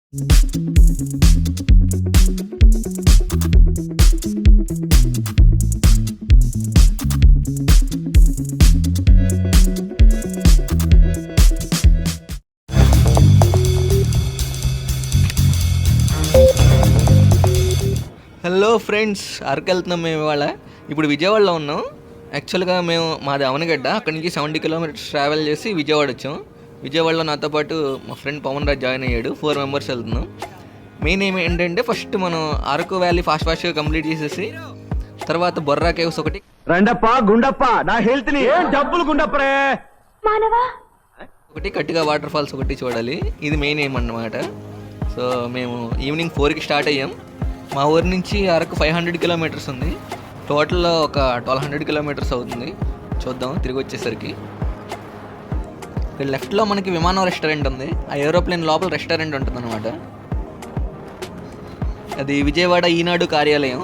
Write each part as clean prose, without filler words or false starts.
Hello friends, Araku వెళ్తున్నాం మేము ఇవాళ. ఇప్పుడు విజయవాడలో ఉన్నాం. యాక్చువల్గా మాది అవనగడ్డ, అక్కడి నుంచి 70 కిలోమీటర్స్ ట్రావెల్ చేసి విజయవాడ వచ్చాం. విజయవాడలో నాతో పాటు మా ఫ్రెండ్ పవన్ రాజ్ జాయిన్ అయ్యాడు. 4 మెంబర్స్ వెళ్తున్నాం. మెయిన్ ఏంటంటే ఫస్ట్ మనం అరకు వ్యాలీ ఫాస్ట్గా కంప్లీట్ చేసేసి తర్వాత బొర్రా కేవ్స్ ఒకటి ఒకటి కటికా వాటర్ ఫాల్స్ ఒకటి చూడాలి. ఇది మెయిన్ ఏం అన్నమాట. సో మేము ఈవినింగ్ 4కి స్టార్ట్ అయ్యాం. మా ఊరి నుంచి అరకు 500 కిలోమీటర్స్ ఉంది. టోటల్ ఒక 1200 కిలోమీటర్స్ అవుతుంది. చూద్దాం తిరిగి వచ్చేసరికి. ఇక్కడ లెఫ్ట్లో మనకి విమానం రెస్టారెంట్ ఉంది. ఆ ఏరోప్లేన్ లోపల రెస్టారెంట్ ఉంటుంది అనమాట. అది విజయవాడ ఈనాడు కార్యాలయం.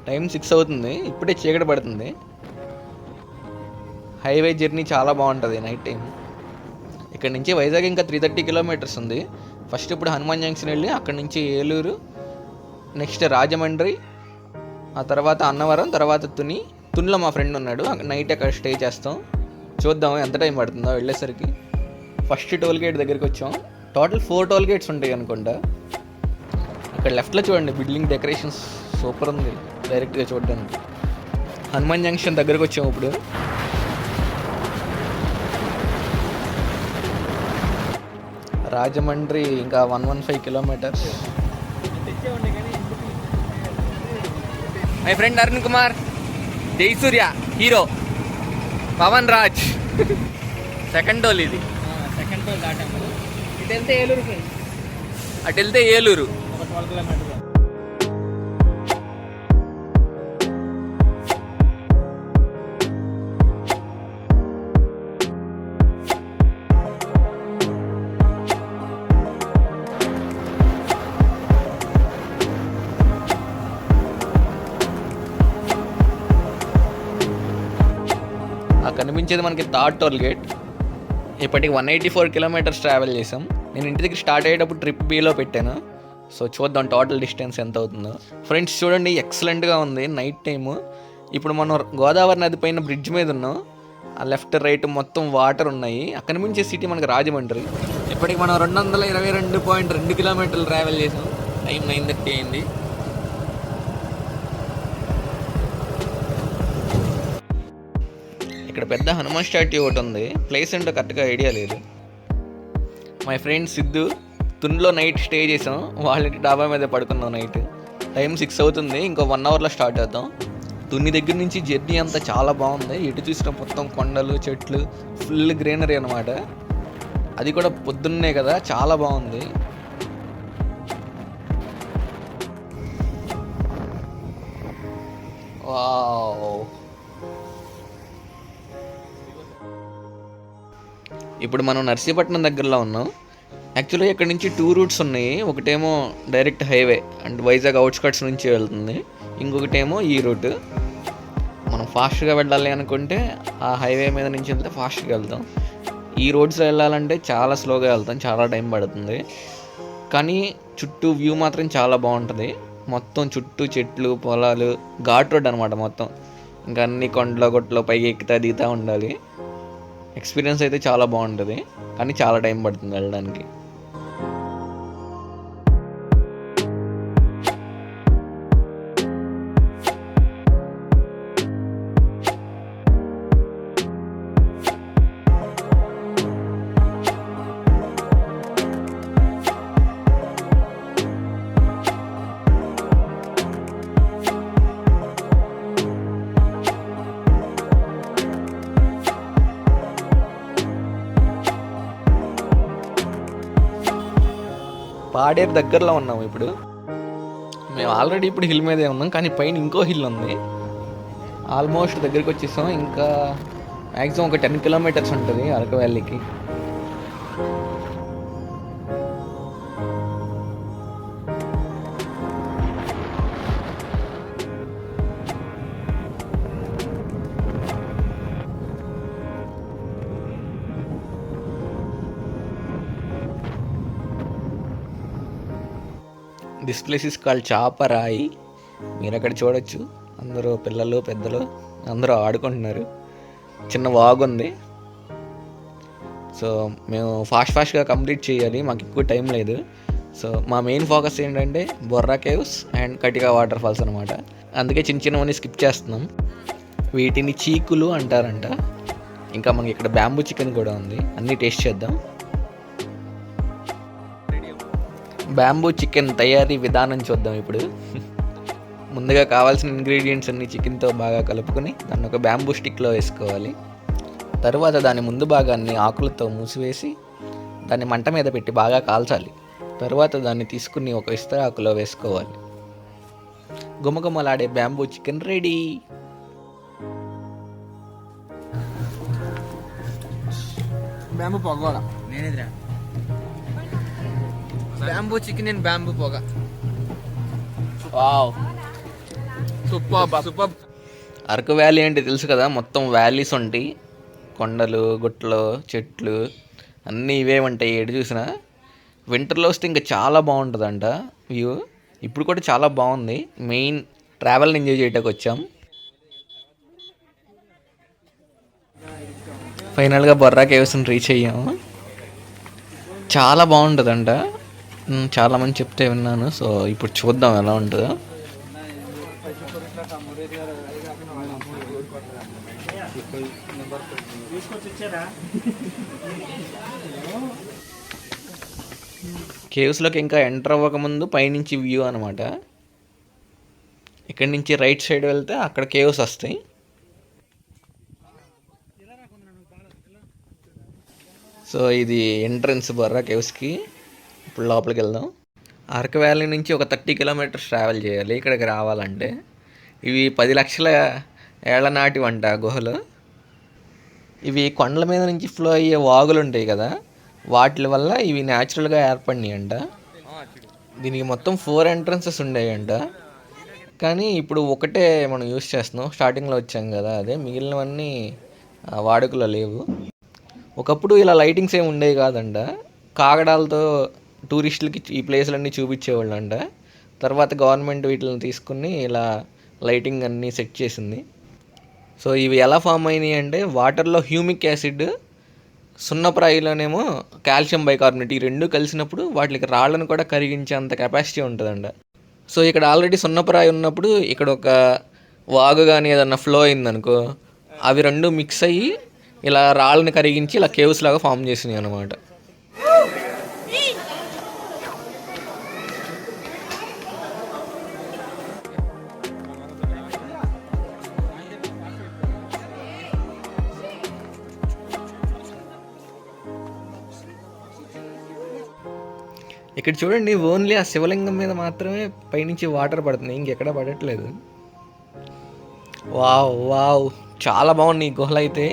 టైం 6 అవుతుంది. ఇప్పుడే చీకటి పడుతుంది. హైవే జర్నీ చాలా బాగుంటుంది నైట్ టైం. ఇక్కడ నుంచి వైజాగ్ ఇంకా 330 కిలోమీటర్స్ ఉంది. ఫస్ట్ ఇప్పుడు హనుమాన్ జంక్షన్ వెళ్ళి అక్కడి నుంచి ఏలూరు, నెక్స్ట్ రాజమండ్రి, ఆ తర్వాత అన్నవరం, తర్వాత తునిలో మా ఫ్రెండ్ ఉన్నాడు. నైట్ అక్కడ స్టే చేస్తాం. చూద్దాం ఎంత టైం పడుతుందో వెళ్ళేసరికి. ఫస్ట్ టోల్ గేట్ దగ్గరికి వచ్చాం. టోటల్ 4 టోల్ గేట్స్ ఉంటాయి అనుకుంటా. అక్కడ లెఫ్ట్లో చూడండి, బిల్డింగ్ డెకరేషన్స్ సూపర్ ఉంది డైరెక్ట్గా చూడడానికి. హనుమాన్ జంక్షన్ దగ్గరకు వచ్చాం ఇప్పుడు. రాజమండ్రి ఇంకా 115 kilometres. My friend Arun Kumar, Jayasurya hero, Pavan Raj second toll ఇది. సెకండ్ టోల్ దాటాము. ఇటు వెళ్తే ఏలూరు ఫ్రెండ్స్. అటు వెళ్తే ఏలూరు. 12 కిలోమీటర్లు. కనిపించేది మనకి థర్డ్ టోల్ గేట్. ఇప్పటికి 184 కిలోమీటర్స్ ట్రావెల్ చేసాం. నేను ఇంటి దగ్గర స్టార్ట్ అయ్యేటప్పుడు ట్రిప్ బిలో పెట్టాను. సో చూద్దాం టోటల్ డిస్టెన్స్ ఎంత అవుతుందో. ఫ్రెండ్స్ చూడండి, ఎక్సలెంట్గా ఉంది నైట్ టైము. ఇప్పుడు మనం గోదావరి నది పైన బ్రిడ్జ్ మీద ఉన్నాం. ఆ లెఫ్ట్ రైట్ మొత్తం వాటర్ ఉన్నాయి. అక్కడ నుంచి సిటీ మనకి రాజమండ్రి. ఇప్పటికి మనం 222.2 కిలోమీటర్లు ట్రావెల్ చేసాం. టైం 9:30 అయింది. ఇక్కడ పెద్ద హనుమాన్ స్టాట్యూ ఒకటి ఉంది. ప్లేస్ ఏంటో కరెక్ట్గా ఐడియా లేదు. మై ఫ్రెండ్ సిద్ధు, తునిలో నైట్ స్టే చేసాం. వాళ్ళ డాబా మీద పడుకున్నాం నైట్. టైం 6 అవుతుంది. ఇంకో 1 అవర్లో స్టార్ట్ అవుతాం. తుని దగ్గర నుంచి జర్నీ అంతా చాలా బాగుంది. ఎటు చూసిన మొత్తం కొండలు, చెట్లు, ఫుల్ గ్రీనరీ అనమాట. అది కూడా పొద్దున్నే కదా, చాలా బాగుంది. వావ్. ఇప్పుడు మనం నర్సీపట్నం దగ్గరలో ఉన్నాం. యాక్చువల్గా ఇక్కడ నుంచి 2 రూట్స్ ఉన్నాయి. ఒకటేమో direct highway and Vizag outskirts నుంచి వెళ్తుంది. ఇంకొకటేమో ఈ రూట్. మనం ఫాస్ట్గా వెళ్ళాలి అనుకుంటే ఆ హైవే మీద నుంచి వెళ్తే ఫాస్ట్గా వెళ్తాం. ఈ రోడ్స్లో వెళ్ళాలంటే చాలా స్లోగా వెళ్తాం, చాలా టైం పడుతుంది. కానీ చుట్టూ వ్యూ మాత్రం చాలా బాగుంటుంది. మొత్తం చుట్టూ చెట్లు, పొలాలు, ఘాట్ రోడ్ అనమాట మొత్తం. ఇంకా అన్ని కొండలో గొట్టలో పైకి ఎక్కుతా దిగుతూ ఉండాలి. ఎక్స్పీరియన్స్ అయితే చాలా బాగుంటుంది, కానీ చాలా టైం పడుతుంది వెళ్ళడానికి. పాడేరు దగ్గరలో ఉన్నాము ఇప్పుడు. మేము ఆల్రెడీ ఇప్పుడు హిల్ మీదే ఉన్నాం, కానీ పైన ఇంకో హిల్ ఉంది. ఆల్మోస్ట్ దగ్గరికి వచ్చేసాం. ఇంకా మ్యాక్సిమం ఒక 10 కిలోమీటర్స్ ఉంటుంది అరకు వ్యాలీకి. This place is called Chaparai. మీరు అక్కడ చూడొచ్చు, అందరూ పిల్లలు పెద్దలు అందరూ ఆడుకుంటున్నారు. చిన్న వాగు ఉంది. సో మేము ఫాస్ట్గా కంప్లీట్ చేయాలి, మాకు ఎక్కువ టైం లేదు. సో మా మెయిన్ ఫోకస్ ఏంటంటే Borra caves and Katika water falls అనమాట. అందుకే చిన్నవన్నీ స్కిప్ చేస్తున్నాం. వీటిని చీకులు అంటారంట. ఇంకా మనకి ఇక్కడ బ్యాంబూ చికెన్ కూడా ఉంది, అన్నీ టేస్ట్ చేద్దాం. బ్యాంబూ చికెన్ తయారీ విధానం చూద్దాం ఇప్పుడు. ముందుగా కావాల్సిన ఇంగ్రీడియంట్స్ అన్ని చికెన్తో బాగా కలుపుకొని దాన్ని ఒక బ్యాంబూ స్టిక్లో వేసుకోవాలి. తరువాత దాని ముందు భాగాన్ని ఆకులతో మూసివేసి దాన్ని మంట మీద పెట్టి బాగా కాల్చాలి. తరువాత దాన్ని తీసుకుని ఒక ఇస్తరాకులో వేసుకోవాలి. గుమగుమలాడే బ్యాంబూ చికెన్ రెడీ. బ్యాంబూ పొగ కూడా నేనేదిరా బ్యాంబూ చికెన్ అండ్ బ్యాంబూ పొగ. Wow, super. అరకు వ్యాలీ అంటే తెలుసు కదా, మొత్తం వ్యాలీస్ ఉంటాయి, కొండలు గుట్టలు చెట్లు అన్నీ ఇవే ఉంటాయి. ఎటు చూసినా వింటర్లో వస్తే ఇంకా చాలా బాగుంటుందంట వ్యూ. ఇప్పుడు కూడా చాలా బాగుంది. మెయిన్ ట్రావెల్ని ఎంజాయ్ చేయడానికి వచ్చాం. ఫైనల్గా బొర్రా కేవ్స్ని రీచ్ అయ్యాము. చాలా బాగుంటుందంట, చాలామంది చెప్తే విన్నాను. సో ఇప్పుడు చూద్దాం ఎలా ఉంటుందో. కేవ్స్లోకి ఇంకా ఎంటర్ అవ్వకముందు పైనుంచి వ్యూ అనమాట. ఇక్కడి నుంచి రైట్ సైడ్ వెళ్తే అక్కడ కేవ్స్ వస్తాయి. సో ఇది ఎంట్రన్స్ బొర్రా కేవ్స్కి. ఇప్పుడు లోపలికి వెళ్దాం. అరకు వ్యాలీ నుంచి ఒక 30 కిలోమీటర్స్ ట్రావెల్ చేయాలి ఇక్కడికి రావాలంటే. ఇవి 10 లక్షల ఏళ్ల నాటివంట గుహలు. ఇవి కొండల మీద నుంచి ఫ్లో అయ్యే వాగులు ఉంటాయి కదా, వాటి వల్ల ఇవి న్యాచురల్గా ఏర్పడినాయి అంట. దీనికి మొత్తం 4 ఎంట్రన్సెస్ ఉండేయంట, కానీ ఇప్పుడు ఒకటే మనం యూస్ చేస్తున్నాం. స్టార్టింగ్లో వచ్చాం కదా, అదే మిగిలినవన్నీ వాడుకలో లేవు. ఒకప్పుడు ఇలా లైటింగ్స్ ఏమి ఉండేవి కాదంట. కాగడాలతో టూరిస్టులకి ఈ ప్లేస్లన్నీ చూపించేవాళ్ళు అంట. తర్వాత గవర్నమెంట్ వీటిని తీసుకుని ఇలా లైటింగ్ అన్నీ సెట్ చేసింది. సో ఇవి ఎలా ఫామ్ అయినాయి అంటే వాటర్లో హ్యూమిక్ యాసిడ్, సున్నప్రాయిలోనేమో కాల్షియం బైకార్బోనేట్, ఈ రెండు కలిసినప్పుడు వాటికి రాళ్ళను కూడా కరిగించేంత కెపాసిటీ ఉంటుందంట. సో ఇక్కడ ఆల్రెడీ సున్నప్రాయి ఉన్నప్పుడు ఇక్కడ ఒక వాగు కానీ ఏదన్నా ఫ్లో అయిందనుకో, అవి రెండు మిక్స్ అయ్యి ఇలా రాళ్ళని కరిగించి ఇలా కేవ్స్ లాగా ఫామ్ చేసినాయి అన్నమాట. ఇక్కడ చూడండి, ఓన్లీ ఆ శివలింగం మీద మాత్రమే పైనుంచి వాటర్ పడుతుంది, ఇంకెక్కడ పడట్లేదు. వావ్ వావ్, చాలా బాగుంది ఈ గుహలు అయితే.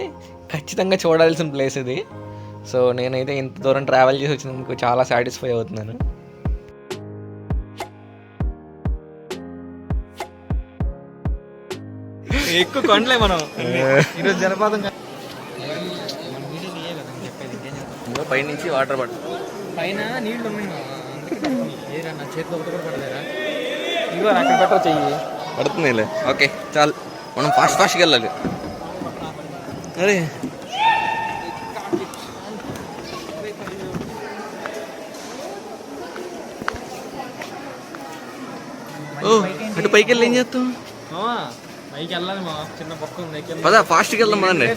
ఖచ్చితంగా చూడాల్సిన ప్లేస్ ఇది. సో నేనైతే ఇంత దూరం ట్రావెల్ చేసి వచ్చినందుకు చాలా సాటిస్ఫై అవుతున్నాను. ఎక్కువ కొండలే మనం ఈరోజు జలపాతం. పైనుంచి వాటర్ పడుతుంది, పైన నీళ్ళు ఉన్నాయి. ఏరా నా చేతిలో ఒకటి కూడా పడలేరా? ఇదిగో అక్కడ పెట్ట చెయ్యి పడుతుంది. ఓకే చాలు, మనం ఫాస్ట్గా వెళ్ళాలి. అరే ఓ, అటు పైకి వెళ్ళి ఏం చేస్తాం? పైకి వెళ్ళాలి, మా చిన్న పక్క ఉంది. పదా ఫాస్ట్గా వెళ్దాం పదండి.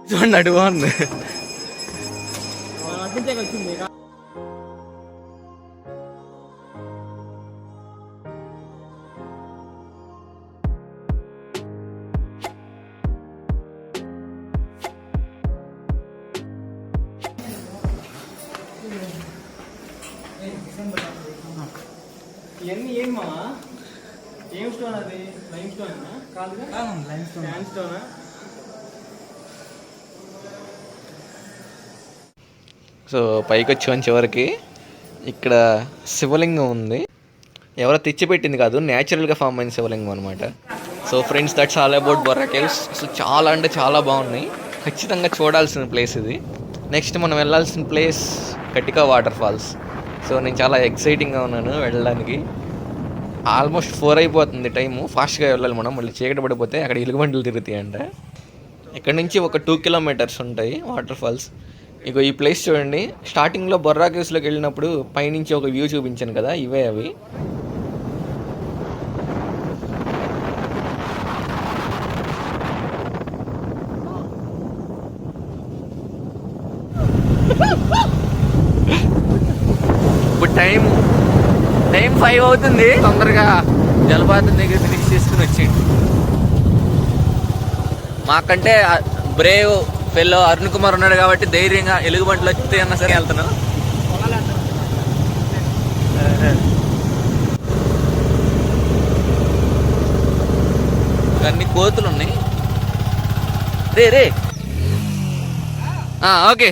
చూడండి అటు బాగుంది. వచ్చింది ఇవన్నీ ఏం మా ఏం స్టోన్? అది లైమ్ స్టోన్ కాదుగా? Lime stone. శాండ్ స్టోనా? సో పైకి వచ్చాం చివరికి. ఇక్కడ శివలింగం ఉంది, ఎవరో తెచ్చిపెట్టింది కాదు, న్యాచురల్గా ఫామ్ అయిన శివలింగం అనమాట. So friends, that's all about Borra caves. So చాలా అంటే చాలా బాగున్నాయి, ఖచ్చితంగా చూడాల్సిన ప్లేస్ ఇది. నెక్స్ట్ మనం వెళ్ళాల్సిన place Katika water falls. So నేను చాలా ఎక్సైటింగ్గా ఉన్నాను వెళ్ళడానికి. ఆల్మోస్ట్ 4 అయిపోతుంది టైము, ఫాస్ట్గా వెళ్ళాలి మనం, మళ్ళీ చీకటి పడిపోతే అక్కడ ఎలుగుబంటులు తిరుగుతాయి అంట. ఇక్కడ నుంచి ఒక 2 కిలోమీటర్స్ ఉంటాయి వాటర్ ఫాల్స్. ఇగో ఈ ప్లేస్ చూడండి, స్టార్టింగ్లో బొర్రా కేవ్స్లోకి వెళ్ళినప్పుడు పైనుంచి ఒక వ్యూ చూపించాను కదా, ఇవే అవి. ఇప్పుడు టైం 5 అవుతుంది, తొందరగా జలపాతం దగ్గర ఫినిష్ చేసుకుని వచ్చేయండి. మాకంటే బ్రేవ్ ఫెల్లో అరుణ్ కుమార్ ఉన్నాడు కాబట్టి ధైర్యంగా ఎలుగుబంట్లు వస్తే అన్నా సరే వెళ్తున్నాం. అన్ని కోతులు ఉన్నాయి. రే ఓకే.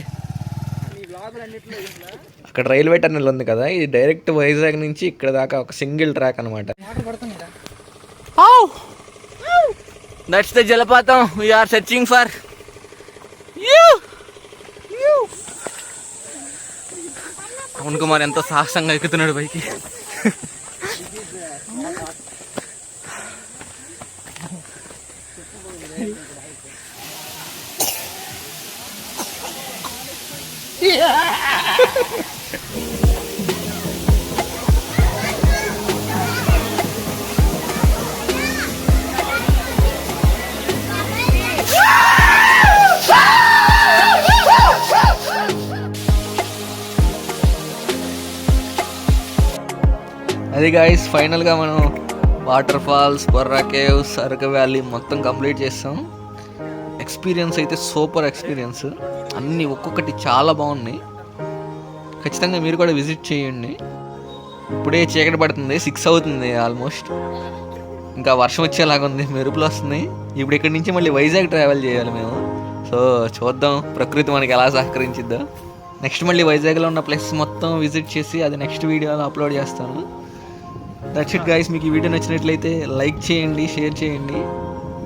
అక్కడ రైల్వే టన్నెల్ ఉంది కదా, ఇది డైరెక్ట్ వైజాగ్ నుంచి ఇక్కడ దాకా ఒక సింగిల్ ట్రాక్ అనమాట. దట్స్ ద జలపాతం we are searching for. Arun Kumar ఎంతో సాహసంగా ఎక్కుతున్నాడు పైకి. అది గాయస్, ఫైనల్గా మనం water falls, Borra caves, Araku valley మొత్తం కంప్లీట్ చేస్తాం. ఎక్స్పీరియన్స్ అయితే సూపర్ ఎక్స్పీరియన్స్, అన్నీ ఒక్కొక్కటి చాలా బాగున్నాయి. ఖచ్చితంగా మీరు కూడా విజిట్ చేయండి. ఇప్పుడే చీకటి పడుతుంది, 6 అవుతుంది ఆల్మోస్ట్, ఇంకా వర్షం వచ్చేలాగా ఉంది, మెరుపులు వస్తున్నాయి. ఇప్పుడు ఇక్కడి నుంచి మళ్ళీ వైజాగ్ ట్రావెల్ చేయాలి మేము. సో చూద్దాం ప్రకృతి మనకి ఎలా సహకరించిద్దో. నెక్స్ట్ మళ్ళీ వైజాగ్లో ఉన్న ప్లేస్ మొత్తం విజిట్ చేసి అది నెక్స్ట్ వీడియోలో అప్లోడ్ చేస్తాను. That's it guys. మీకు ఈ వీడియో నచ్చినట్లయితే లైక్ చేయండి, షేర్ చేయండి,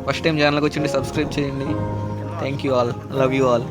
ఫస్ట్ టైం ఛానల్కి వచ్చి సబ్స్క్రైబ్ చేయండి. Thank you all, love you all.